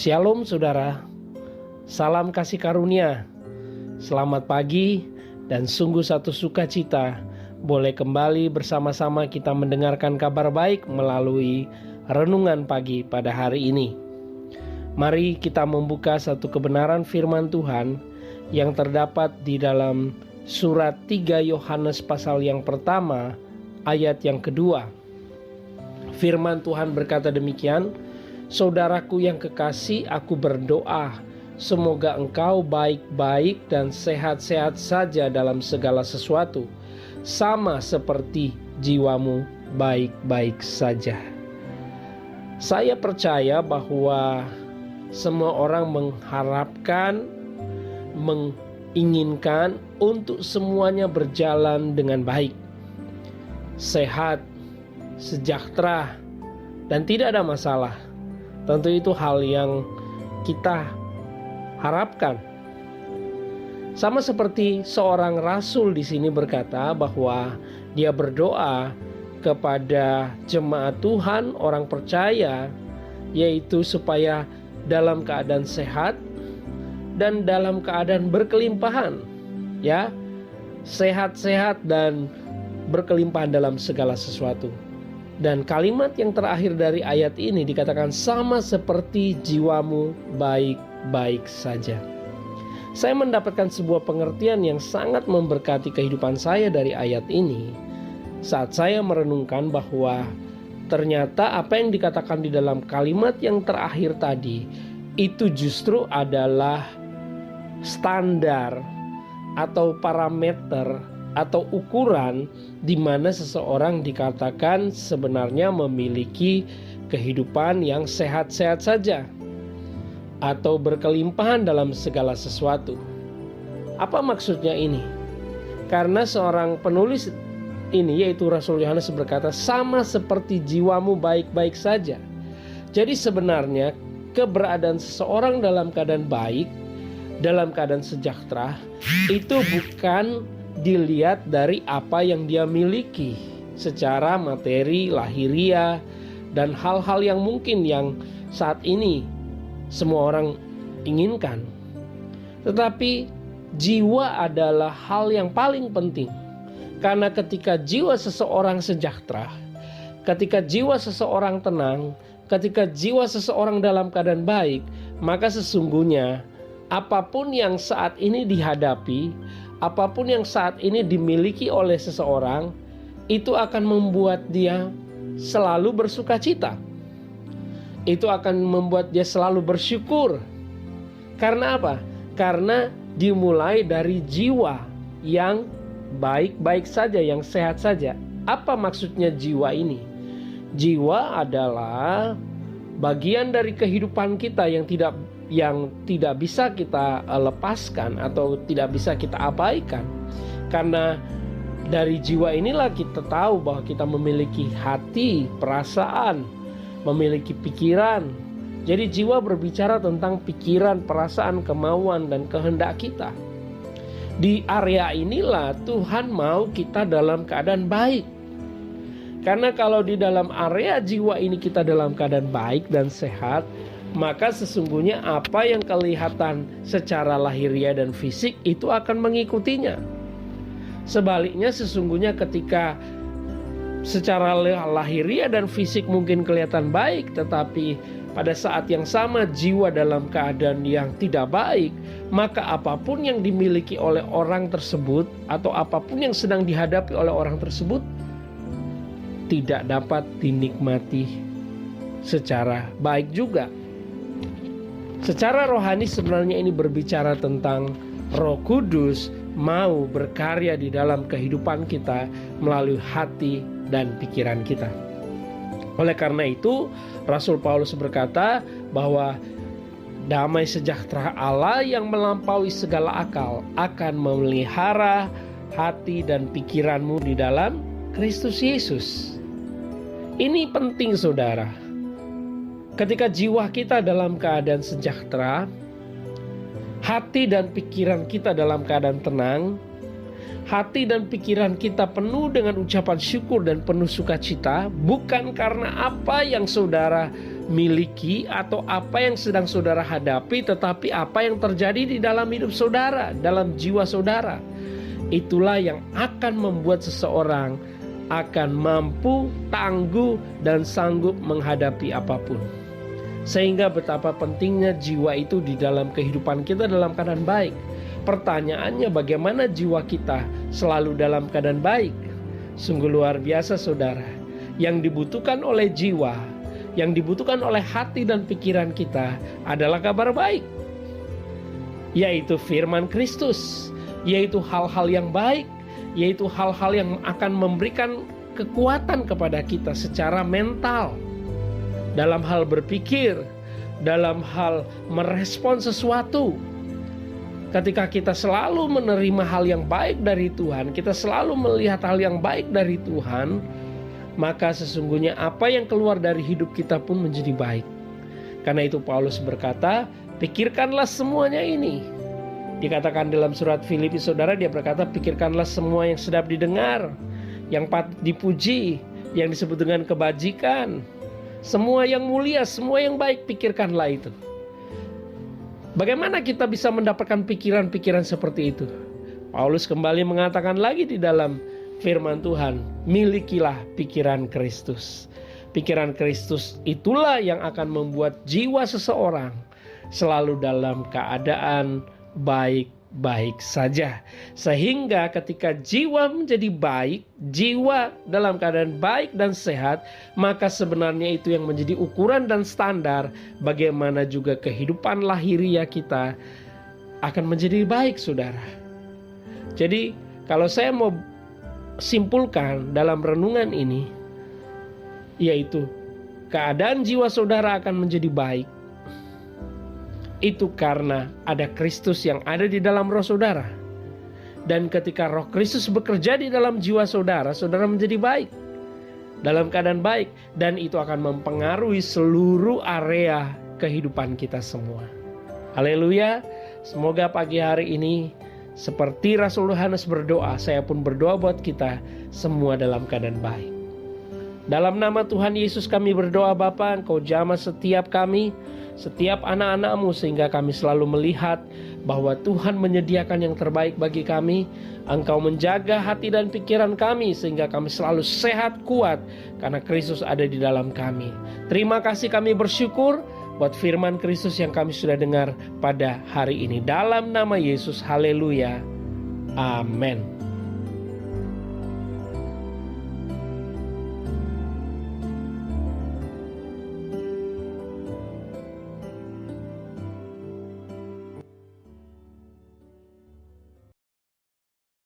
Shalom saudara, salam kasih karunia, selamat pagi dan sungguh satu sukacita boleh kembali bersama-sama kita mendengarkan kabar baik melalui renungan pagi pada hari ini. Mari kita membuka satu kebenaran firman Tuhan yang terdapat di dalam surat 3 Yohanes pasal yang pertama ayat yang kedua. Firman Tuhan berkata demikian, "Saudaraku yang kekasih, aku berdoa, semoga engkau baik-baik dan sehat-sehat saja dalam segala sesuatu, sama seperti jiwamu baik-baik saja." Saya percaya bahwa semua orang mengharapkan, menginginkan untuk semuanya berjalan dengan baik, sehat, sejahtera, dan tidak ada masalah. Tentu itu hal yang kita harapkan. Sama seperti seorang rasul di sini berkata bahwa dia berdoa kepada jemaat Tuhan, orang percaya, yaitu supaya dalam keadaan sehat dan dalam keadaan berkelimpahan, ya, sehat-sehat dan berkelimpahan dalam segala sesuatu. Dan kalimat yang terakhir dari ayat ini dikatakan sama seperti jiwamu baik-baik saja. Saya mendapatkan sebuah pengertian yang sangat memberkati kehidupan saya dari ayat ini saat saya merenungkan bahwa ternyata apa yang dikatakan di dalam kalimat yang terakhir tadi itu justru adalah standar atau parameter atau ukuran di mana seseorang dikatakan sebenarnya memiliki kehidupan yang sehat-sehat saja atau berkelimpahan dalam segala sesuatu. Apa maksudnya ini? Karena seorang penulis ini, yaitu Rasul Yohanes, berkata sama seperti jiwamu baik-baik saja. Jadi sebenarnya keberadaan seseorang dalam keadaan baik, dalam keadaan sejahtera, itu bukan dilihat dari apa yang dia miliki secara materi, lahiriah, dan hal-hal yang mungkin yang saat ini semua orang inginkan. Tetapi jiwa adalah hal yang paling penting. Karena ketika jiwa seseorang sejahtera, ketika jiwa seseorang tenang, ketika jiwa seseorang dalam keadaan baik, maka sesungguhnya apapun yang saat ini dihadapi, apapun yang saat ini dimiliki oleh seseorang, itu akan membuat dia selalu bersuka cita. Itu akan membuat dia selalu bersyukur. Karena apa? Karena dimulai dari jiwa yang baik-baik saja, yang sehat saja. Apa maksudnya jiwa ini? Jiwa adalah bagian dari kehidupan kita yang tidak bisa kita lepaskan atau tidak bisa kita abaikan. Karena dari jiwa inilah kita tahu bahwa kita memiliki hati, perasaan, memiliki pikiran. Jadi jiwa berbicara tentang pikiran, perasaan, kemauan, dan kehendak kita. Di area inilah Tuhan mau kita dalam keadaan baik. Karena kalau di dalam area jiwa ini kita dalam keadaan baik dan sehat, maka sesungguhnya apa yang kelihatan secara lahiriah dan fisik itu akan mengikutinya. Sebaliknya sesungguhnya ketika secara lahiriah dan fisik mungkin kelihatan baik, tetapi pada saat yang sama jiwa dalam keadaan yang tidak baik, maka apapun yang dimiliki oleh orang tersebut atau apapun yang sedang dihadapi oleh orang tersebut tidak dapat dinikmati secara baik juga. Secara rohani sebenarnya ini berbicara tentang Roh Kudus mau berkarya di dalam kehidupan kita melalui hati dan pikiran kita. Oleh karena itu, Rasul Paulus berkata bahwa damai sejahtera Allah yang melampaui segala akal akan memelihara hati dan pikiranmu di dalam Kristus Yesus. Ini penting saudara. Ketika jiwa kita dalam keadaan sejahtera, hati dan pikiran kita dalam keadaan tenang, hati dan pikiran kita penuh dengan ucapan syukur dan penuh sukacita, bukan karena apa yang saudara miliki atau apa yang sedang saudara hadapi, tetapi apa yang terjadi di dalam hidup saudara, dalam jiwa saudara. Itulah yang akan membuat seseorang akan mampu, tangguh, dan sanggup menghadapi apapun. Sehingga betapa pentingnya jiwa itu di dalam kehidupan kita dalam keadaan baik. Pertanyaannya, bagaimana jiwa kita selalu dalam keadaan baik? Sungguh luar biasa saudara. Yang dibutuhkan oleh jiwa, yang dibutuhkan oleh hati dan pikiran kita adalah kabar baik, yaitu firman Kristus, yaitu hal-hal yang baik, yaitu hal-hal yang akan memberikan kekuatan kepada kita secara mental, dalam hal berpikir, dalam hal merespon sesuatu. Ketika kita selalu menerima hal yang baik dari Tuhan, kita selalu melihat hal yang baik dari Tuhan, maka sesungguhnya apa yang keluar dari hidup kita pun menjadi baik. Karena itu Paulus berkata, pikirkanlah semuanya ini. Dikatakan dalam surat Filipi saudara, dia berkata, pikirkanlah semua yang sedap didengar, yang patut dipuji, yang disebut dengan kebajikan, semua yang mulia, semua yang baik, pikirkanlah itu. Bagaimana kita bisa mendapatkan pikiran-pikiran seperti itu? Paulus kembali mengatakan lagi di dalam firman Tuhan, milikilah pikiran Kristus. Pikiran Kristus itulah yang akan membuat jiwa seseorang selalu dalam keadaan baik-baik saja. Sehingga ketika jiwa menjadi baik, jiwa dalam keadaan baik dan sehat, maka sebenarnya itu yang menjadi ukuran dan standar bagaimana juga kehidupan lahiriah kita akan menjadi baik saudara. Jadi kalau saya mau simpulkan dalam renungan ini, yaitu keadaan jiwa saudara akan menjadi baik, itu karena ada Kristus yang ada di dalam roh saudara. Dan ketika roh Kristus bekerja di dalam jiwa saudara, saudara menjadi baik, dalam keadaan baik. Dan itu akan mempengaruhi seluruh area kehidupan kita semua. Haleluya. Semoga pagi hari ini seperti Rasul Yohanes berdoa, saya pun berdoa buat kita semua dalam keadaan baik. Dalam nama Tuhan Yesus kami berdoa Bapa, Engkau jamah setiap kami, setiap anak-anak-Mu, sehingga kami selalu melihat bahwa Tuhan menyediakan yang terbaik bagi kami. Engkau menjaga hati dan pikiran kami sehingga kami selalu sehat, kuat, karena Kristus ada di dalam kami. Terima kasih, kami bersyukur buat firman Kristus yang kami sudah dengar pada hari ini. Dalam nama Yesus, haleluya, amin.